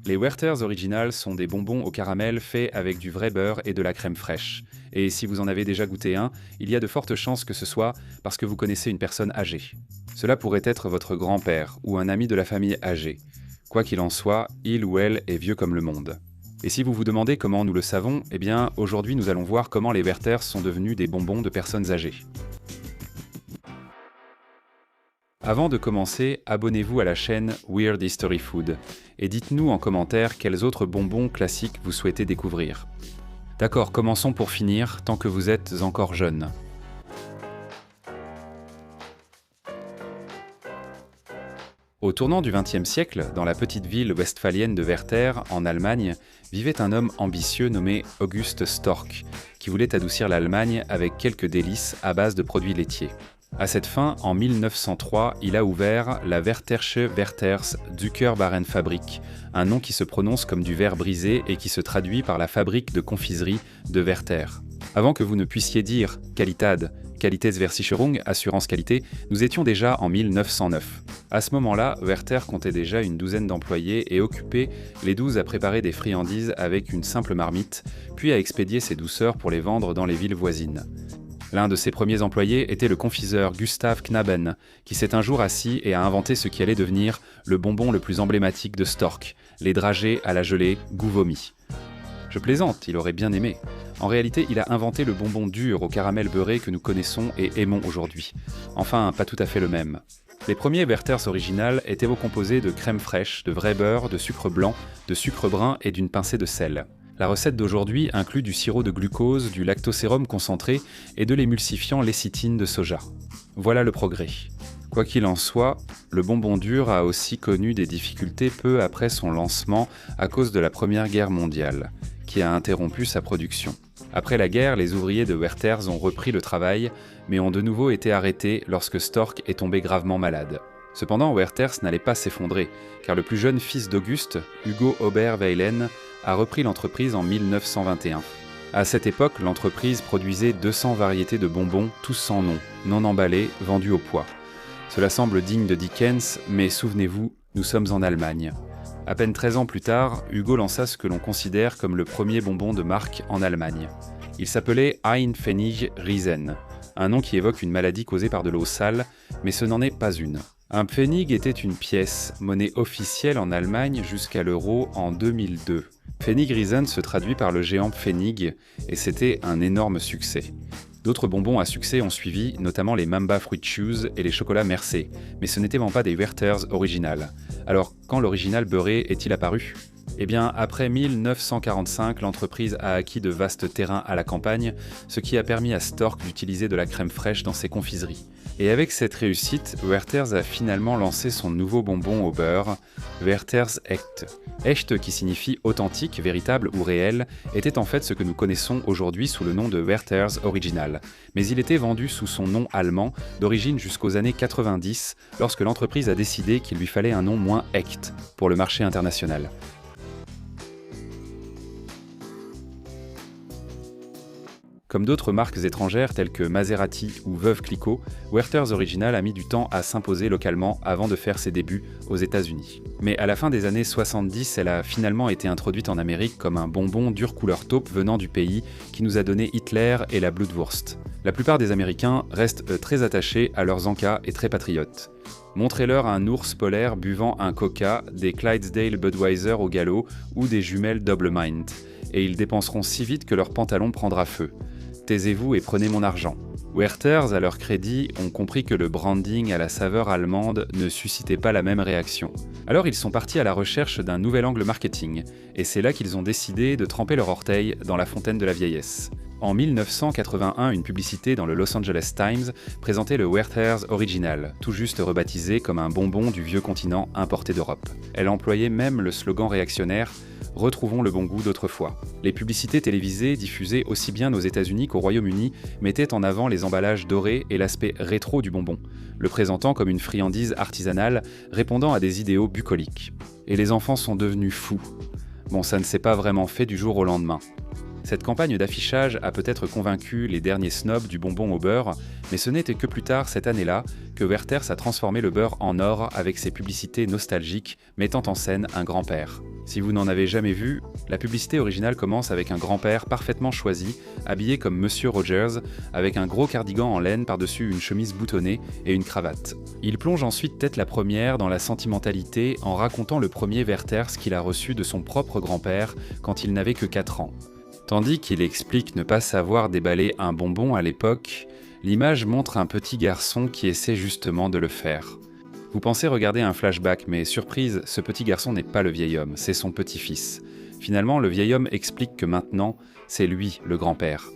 Les Werther's Original sont des bonbons au caramel faits avec du vrai beurre et de la crème fraîche. Et si vous en avez déjà goûté un, il y a de fortes chances que ce soit parce que vous connaissez une personne âgée. Cela pourrait être votre grand-père ou un ami de la famille âgée. Quoi qu'il en soit, il ou elle est vieux comme le monde. Et si vous vous demandez comment nous le savons, eh bien aujourd'hui nous allons voir comment les Werther's sont devenus des bonbons de personnes âgées. Avant de commencer, abonnez-vous à la chaîne Weird History Food et dites-nous en commentaire quels autres bonbons classiques vous souhaitez découvrir. D'accord, commençons pour finir, tant que vous êtes encore jeune. Au tournant du XXe siècle, dans la petite ville westphalienne de Werther, en Allemagne, vivait un homme ambitieux nommé August Storck, qui voulait adoucir l'Allemagne avec quelques délices à base de produits laitiers. À cette fin, en 1903, il a ouvert la Werthersche Werthers Zuckerwarenfabrik, un nom qui se prononce comme du verre brisé et qui se traduit par la fabrique de confiserie de Werther. Avant que vous ne puissiez dire Qualität, Qualitätsversicherung, assurance qualité, nous étions déjà en 1909. À ce moment-là, Werther comptait déjà une douzaine d'employés et occupait les 12 à préparer des friandises avec une simple marmite, puis à expédier ces douceurs pour les vendre dans les villes voisines. L'un de ses premiers employés était le confiseur Gustav Knaben, qui s'est un jour assis et a inventé ce qui allait devenir le bonbon le plus emblématique de Storck, les dragées à la gelée goût vomi. Je plaisante, il aurait bien aimé. En réalité, il a inventé le bonbon dur au caramel beurré que nous connaissons et aimons aujourd'hui. Enfin, pas tout à fait le même. Les premiers Werther's Original étaient recomposés de crème fraîche, de vrai beurre, de sucre blanc, de sucre brun et d'une pincée de sel. La recette d'aujourd'hui inclut du sirop de glucose, du lactosérum concentré et de l'émulsifiant lécithine de soja. Voilà le progrès. Quoi qu'il en soit, le bonbon dur a aussi connu des difficultés peu après son lancement à cause de la Première Guerre mondiale, qui a interrompu sa production. Après la guerre, les ouvriers de Werther's ont repris le travail, mais ont de nouveau été arrêtés lorsque Storck est tombé gravement malade. Cependant, Werther's n'allait pas s'effondrer, car le plus jeune fils d'Auguste, Hugo Oberweilen, a repris l'entreprise en 1921. À cette époque, l'entreprise produisait 200 variétés de bonbons, tous sans nom, non emballés, vendus au poids. Cela semble digne de Dickens, mais souvenez-vous, nous sommes en Allemagne. À peine 13 ans plus tard, Hugo lança ce que l'on considère comme le premier bonbon de marque en Allemagne. Il s'appelait Ein Pfennig Riesen, un nom qui évoque une maladie causée par de l'eau sale, mais ce n'en est pas une. Un Pfennig était une pièce, monnaie officielle en Allemagne jusqu'à l'euro en 2002. Pfennig Riesen se traduit par le géant Pfennig, et c'était un énorme succès. D'autres bonbons à succès ont suivi, notamment les Mamba Fruit Chews et les chocolats Mercé, mais ce n'étaient pas des Werther's Original. Alors, quand l'original beurré est-il apparu ? Eh bien, après 1945, l'entreprise a acquis de vastes terrains à la campagne, ce qui a permis à Storck d'utiliser de la crème fraîche dans ses confiseries. Et avec cette réussite, Werther's a finalement lancé son nouveau bonbon au beurre, Werther's Echt. Echt, qui signifie authentique, véritable ou réel, était en fait ce que nous connaissons aujourd'hui sous le nom de Werther's Original. Mais il était vendu sous son nom allemand, d'origine jusqu'aux années 90, lorsque l'entreprise a décidé qu'il lui fallait un nom moins Echt pour le marché international. Comme d'autres marques étrangères telles que Maserati ou Veuve Clicquot, Werther's Original a mis du temps à s'imposer localement avant de faire ses débuts aux États-Unis. Mais à la fin des années 70, elle a finalement été introduite en Amérique comme un bonbon dur couleur taupe venant du pays qui nous a donné Hitler et la Blutwurst. La plupart des Américains restent très attachés à leurs encas et très patriotes. Montrez-leur un ours polaire buvant un Coca, des Clydesdale Budweiser au galop ou des jumelles Double Mint, et ils dépenseront si vite que leur pantalon prendra feu. Taisez-vous et prenez mon argent. Werther's, à leur crédit, ont compris que le branding à la saveur allemande ne suscitait pas la même réaction. Alors ils sont partis à la recherche d'un nouvel angle marketing, et c'est là qu'ils ont décidé de tremper leur orteil dans la fontaine de la vieillesse. En 1981, une publicité dans le Los Angeles Times présentait le Werther's Original, tout juste rebaptisé comme un bonbon du vieux continent importé d'Europe. Elle employait même le slogan réactionnaire « Retrouvons le bon goût d'autrefois ». Les publicités télévisées, diffusées aussi bien aux États-Unis qu'au Royaume-Uni, mettaient en avant les emballages dorés et l'aspect rétro du bonbon, le présentant comme une friandise artisanale répondant à des idéaux bucoliques. Et les enfants sont devenus fous. Bon, ça ne s'est pas vraiment fait du jour au lendemain. Cette campagne d'affichage a peut-être convaincu les derniers snobs du bonbon au beurre, mais ce n'était que plus tard cette année-là que Werther's a transformé le beurre en or avec ses publicités nostalgiques mettant en scène un grand-père. Si vous n'en avez jamais vu, la publicité originale commence avec un grand-père parfaitement choisi, habillé comme Monsieur Rogers, avec un gros cardigan en laine par-dessus une chemise boutonnée et une cravate. Il plonge ensuite tête la première dans la sentimentalité en racontant le premier Werther's qu'il a reçu de son propre grand-père quand il n'avait que 4 ans. Tandis qu'il explique ne pas savoir déballer un bonbon à l'époque, l'image montre un petit garçon qui essaie justement de le faire. Vous pensez regarder un flashback, mais surprise, ce petit garçon n'est pas le vieil homme, c'est son petit-fils. Finalement, le vieil homme explique que maintenant, c'est lui le grand-père.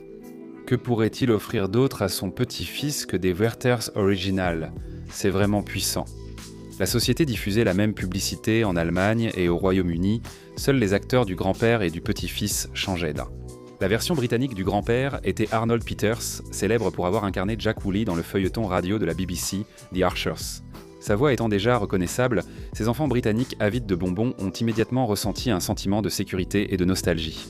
Que pourrait-il offrir d'autre à son petit-fils que des Werther's originales ? C'est vraiment puissant. La société diffusait la même publicité en Allemagne et au Royaume-Uni, seuls les acteurs du grand-père et du petit-fils changeaient d'un. La version britannique du grand-père était Arnold Peters, célèbre pour avoir incarné Jack Woolley dans le feuilleton radio de la BBC, The Archers. Sa voix étant déjà reconnaissable, ces enfants britanniques avides de bonbons ont immédiatement ressenti un sentiment de sécurité et de nostalgie.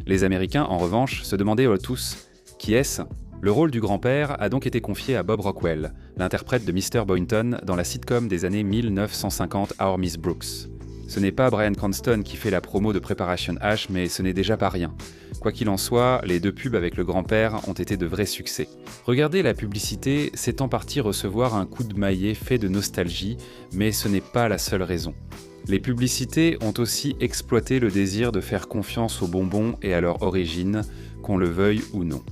Les Américains, en revanche, se demandaient tous « Qui est-ce ?» Le rôle du grand-père a donc été confié à Bob Rockwell, l'interprète de Mr. Boynton dans la sitcom des années 1950 Our Miss Brooks. Ce n'est pas Bryan Cranston qui fait la promo de Preparation H, mais ce n'est déjà pas rien. Quoi qu'il en soit, les 2 pubs avec le grand-père ont été de vrais succès. Regarder la publicité, c'est en partie recevoir un coup de maillet fait de nostalgie, mais ce n'est pas la seule raison. Les publicités ont aussi exploité le désir de faire confiance aux bonbons et à leur origine, qu'on le veuille ou non.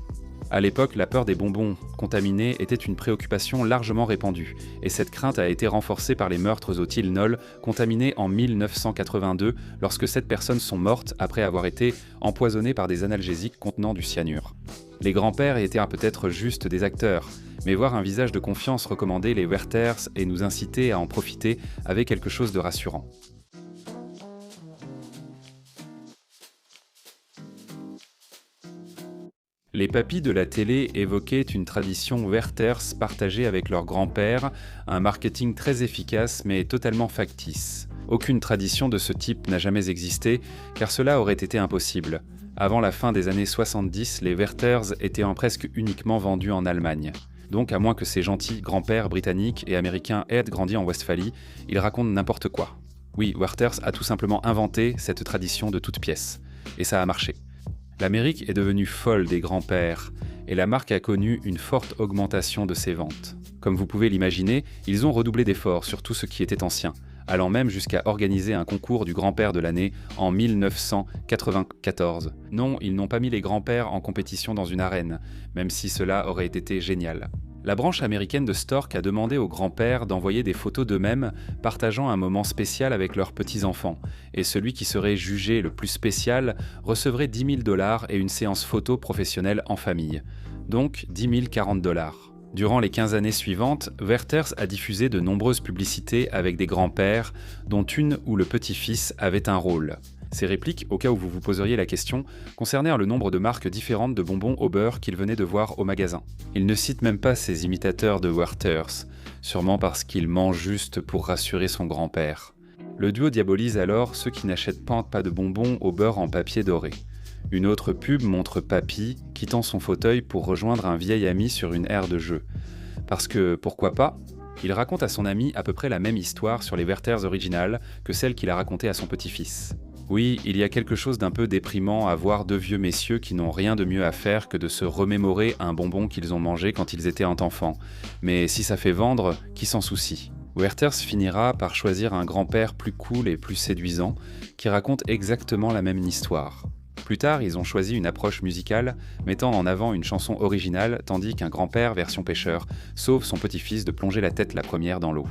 À l'époque, la peur des bonbons contaminés était une préoccupation largement répandue, et cette crainte a été renforcée par les meurtres au Tylenol, contaminés en 1982, lorsque 7 personnes sont mortes après avoir été empoisonnées par des analgésiques contenant du cyanure. Les grands-pères étaient peut-être juste des acteurs, mais voir un visage de confiance recommander les Werther's et nous inciter à en profiter avait quelque chose de rassurant. Les papys de la télé évoquaient une tradition Werther's partagée avec leur grand-père, un marketing très efficace mais totalement factice. Aucune tradition de ce type n'a jamais existé, car cela aurait été impossible. Avant la fin des années 70, les Werther's étaient presque uniquement vendus en Allemagne. Donc, à moins que ces gentils grands-pères britanniques et américains aient grandi en Westphalie, ils racontent n'importe quoi. Oui, Werther's a tout simplement inventé cette tradition de toutes pièces. Et ça a marché. L'Amérique est devenue folle des grands-pères, et la marque a connu une forte augmentation de ses ventes. Comme vous pouvez l'imaginer, ils ont redoublé d'efforts sur tout ce qui était ancien, allant même jusqu'à organiser un concours du grand-père de l'année en 1994. Non, ils n'ont pas mis les grands-pères en compétition dans une arène, même si cela aurait été génial. La branche américaine de Stork a demandé aux grands-pères d'envoyer des photos d'eux-mêmes partageant un moment spécial avec leurs petits-enfants, et celui qui serait jugé le plus spécial recevrait $10 000 et une séance photo professionnelle en famille. Donc 10 040 $. Durant les 15 années suivantes, Werther's a diffusé de nombreuses publicités avec des grands-pères, dont une où le petit-fils avait un rôle. Ces répliques, au cas où vous vous poseriez la question, concernèrent le nombre de marques différentes de bonbons au beurre qu'il venait de voir au magasin. Il ne cite même pas ses imitateurs de Werther's, sûrement parce qu'il ment juste pour rassurer son grand-père. Le duo diabolise alors ceux qui n'achètent pas de bonbons au beurre en papier doré. Une autre pub montre Papy quittant son fauteuil pour rejoindre un vieil ami sur une aire de jeu. Parce que, pourquoi pas, il raconte à son ami à peu près la même histoire sur les Werther's originales que celle qu'il a racontée à son petit-fils. Oui, il y a quelque chose d'un peu déprimant à voir 2 vieux messieurs qui n'ont rien de mieux à faire que de se remémorer un bonbon qu'ils ont mangé quand ils étaient enfants. Mais si ça fait vendre, qui s'en soucie ? Werther's finira par choisir un grand-père plus cool et plus séduisant, qui raconte exactement la même histoire. Plus tard, ils ont choisi une approche musicale, mettant en avant une chanson originale, tandis qu'un grand-père version pêcheur sauve son petit-fils de plonger la tête la première dans l'eau.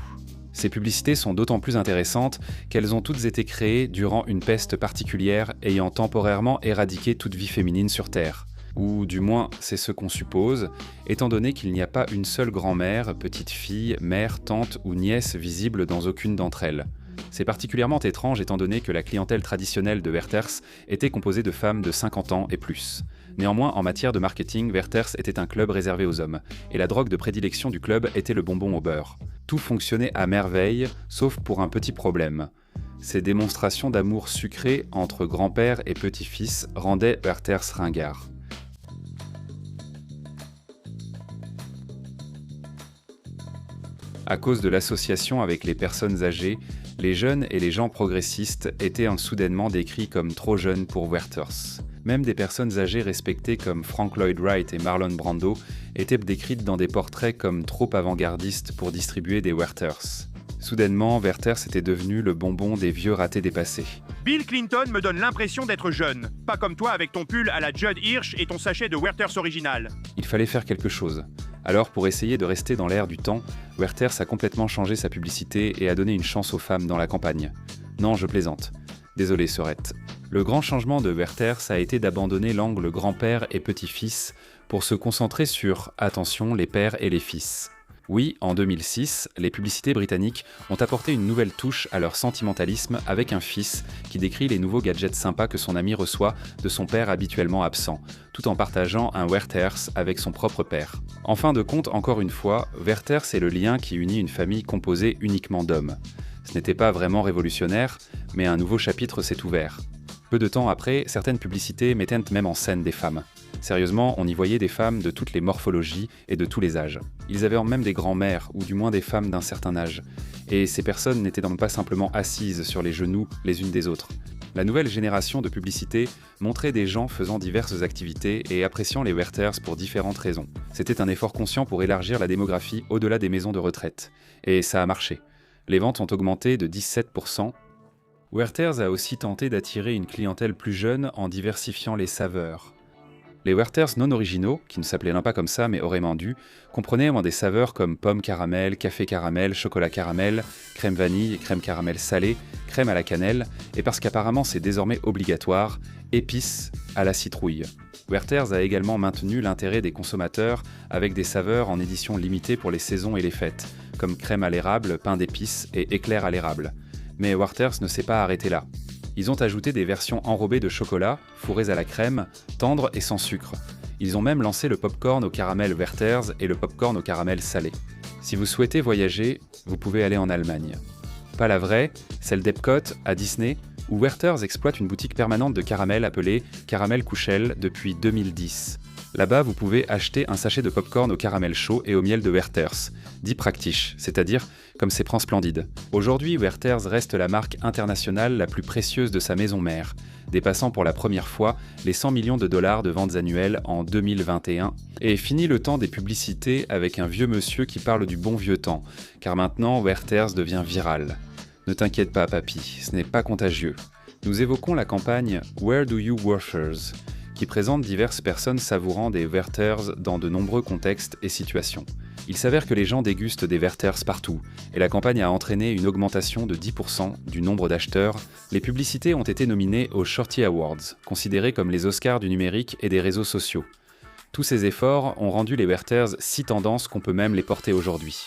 Ces publicités sont d'autant plus intéressantes qu'elles ont toutes été créées durant une peste particulière ayant temporairement éradiqué toute vie féminine sur Terre. Ou du moins, c'est ce qu'on suppose, étant donné qu'il n'y a pas une seule grand-mère, petite-fille, mère, tante ou nièce visible dans aucune d'entre elles. C'est particulièrement étrange étant donné que la clientèle traditionnelle de Werther's était composée de femmes de 50 ans et plus. Néanmoins, en matière de marketing, Werther's était un club réservé aux hommes, et la drogue de prédilection du club était le bonbon au beurre. Tout fonctionnait à merveille, sauf pour un petit problème. Ces démonstrations d'amour sucré entre grand-père et petit-fils rendaient Werther's ringard. À cause de l'association avec les personnes âgées, les jeunes et les gens progressistes étaient soudainement décrits comme trop jeunes pour Werther's. Même des personnes âgées respectées comme Frank Lloyd Wright et Marlon Brando étaient décrites dans des portraits comme trop avant-gardistes pour distribuer des Werther's. Soudainement, Werther's était devenu le bonbon des vieux ratés dépassés. Bill Clinton me donne l'impression d'être jeune. Pas comme toi avec ton pull à la Judd Hirsch et ton sachet de Werther's original. Il fallait faire quelque chose. Alors, pour essayer de rester dans l'air du temps, Werther's a complètement changé sa publicité et a donné une chance aux femmes dans la campagne. Non, je plaisante. Désolé, Sorette. Le grand changement de Werther's a été d'abandonner l'angle grand-père et petit-fils pour se concentrer sur, attention, les pères et les fils. Oui, en 2006, les publicités britanniques ont apporté une nouvelle touche à leur sentimentalisme avec un fils qui décrit les nouveaux gadgets sympas que son ami reçoit de son père habituellement absent, tout en partageant un Werther's avec son propre père. En fin de compte, encore une fois, Werther's est le lien qui unit une famille composée uniquement d'hommes. Ce n'était pas vraiment révolutionnaire, mais un nouveau chapitre s'est ouvert. Peu de temps après, certaines publicités mettaient même en scène des femmes. Sérieusement, on y voyait des femmes de toutes les morphologies et de tous les âges. Ils avaient même des grands-mères, ou du moins des femmes d'un certain âge. Et ces personnes n'étaient donc pas simplement assises sur les genoux les unes des autres. La nouvelle génération de publicités montrait des gens faisant diverses activités et appréciant les Werther's pour différentes raisons. C'était un effort conscient pour élargir la démographie au-delà des maisons de retraite. Et ça a marché. Les ventes ont augmenté de 17%. Werther's a aussi tenté d'attirer une clientèle plus jeune en diversifiant les saveurs. Les Werther's non originaux, qui ne s'appelaient pas comme ça mais aurait dû, comprenaient des saveurs comme pomme caramel, café caramel, chocolat caramel, crème vanille et crème caramel salée, crème à la cannelle, et parce qu'apparemment c'est désormais obligatoire, épices à la citrouille. Werther's a également maintenu l'intérêt des consommateurs avec des saveurs en édition limitée pour les saisons et les fêtes, comme crème à l'érable, pain d'épices et éclair à l'érable. Mais Werther's ne s'est pas arrêté là. Ils ont ajouté des versions enrobées de chocolat, fourrées à la crème, tendres et sans sucre. Ils ont même lancé le popcorn au caramel Werther's et le popcorn au caramel salé. Si vous souhaitez voyager, vous pouvez aller en Allemagne. Pas la vraie, celle d'Epcot, à Disney, où Werther's exploite une boutique permanente de caramel appelée Caramel Kuchel depuis 2010. Là-bas, vous pouvez acheter un sachet de popcorn au caramel chaud et au miel de Werther's, dit praktisch, c'est-à-dire comme c'est prend splendide. Aujourd'hui, Werther's reste la marque internationale la plus précieuse de sa maison mère, dépassant pour la première fois les 100 millions de dollars de ventes annuelles en 2021. Et fini le temps des publicités avec un vieux monsieur qui parle du bon vieux temps, car maintenant Werther's devient viral. Ne t'inquiète pas, papy, ce n'est pas contagieux. Nous évoquons la campagne Where Do You Werther's, qui présente diverses personnes savourant des Werther's dans de nombreux contextes et situations. Il s'avère que les gens dégustent des Werther's partout, et la campagne a entraîné une augmentation de 10% du nombre d'acheteurs. Les publicités ont été nominées aux Shorty Awards, considérés comme les Oscars du numérique et des réseaux sociaux. Tous ces efforts ont rendu les Werther's si tendances qu'on peut même les porter aujourd'hui.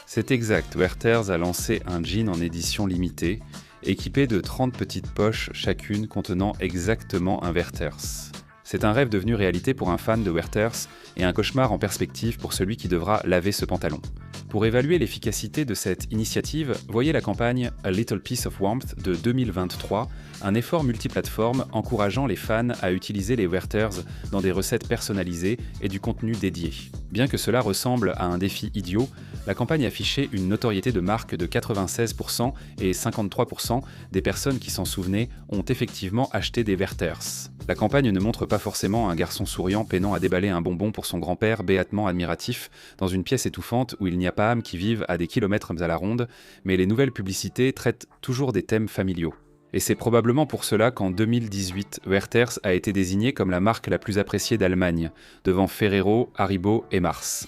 C'est exact, Werther's a lancé un jean en édition limitée, équipé de 30 petites poches chacune contenant exactement un Werther's. C'est un rêve devenu réalité pour un fan de Werther's et un cauchemar en perspective pour celui qui devra laver ce pantalon. Pour évaluer l'efficacité de cette initiative, voyez la campagne A Little Piece of Warmth de 2023, un effort multiplateforme encourageant les fans à utiliser les Werther's dans des recettes personnalisées et du contenu dédié. Bien que cela ressemble à un défi idiot, la campagne affichait une notoriété de marque de 96% et 53% des personnes qui s'en souvenaient ont effectivement acheté des Werther's. La campagne ne montre pas forcément un garçon souriant peinant à déballer un bonbon pour son grand-père béatement admiratif dans une pièce étouffante où il n'y a pas âme qui vive à des kilomètres à la ronde, mais les nouvelles publicités traitent toujours des thèmes familiaux. Et c'est probablement pour cela qu'en 2018, Werther's a été désigné comme la marque la plus appréciée d'Allemagne, devant Ferrero, Haribo et Mars.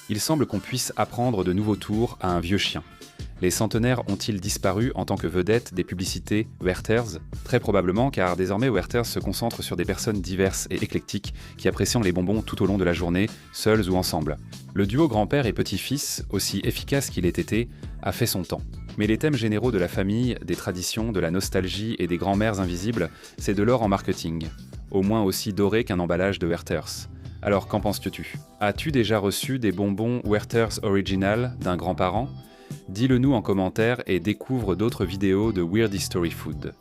Il semble qu'on puisse apprendre de nouveaux tours à un vieux chien. Les centenaires ont-ils disparu en tant que vedettes des publicités Werther's ? Très probablement, car désormais Werther's se concentre sur des personnes diverses et éclectiques qui apprécient les bonbons tout au long de la journée, seuls ou ensemble. Le duo grand-père et petit-fils, aussi efficace qu'il ait été, a fait son temps. Mais les thèmes généraux de la famille, des traditions, de la nostalgie et des grands-mères invisibles, c'est de l'or en marketing. Au moins aussi doré qu'un emballage de Werther's. Alors qu'en penses-tu ? As-tu déjà reçu des bonbons Werther's Original d'un grand-parent ? Dis-le nous en commentaire et découvre d'autres vidéos de Weird History Food.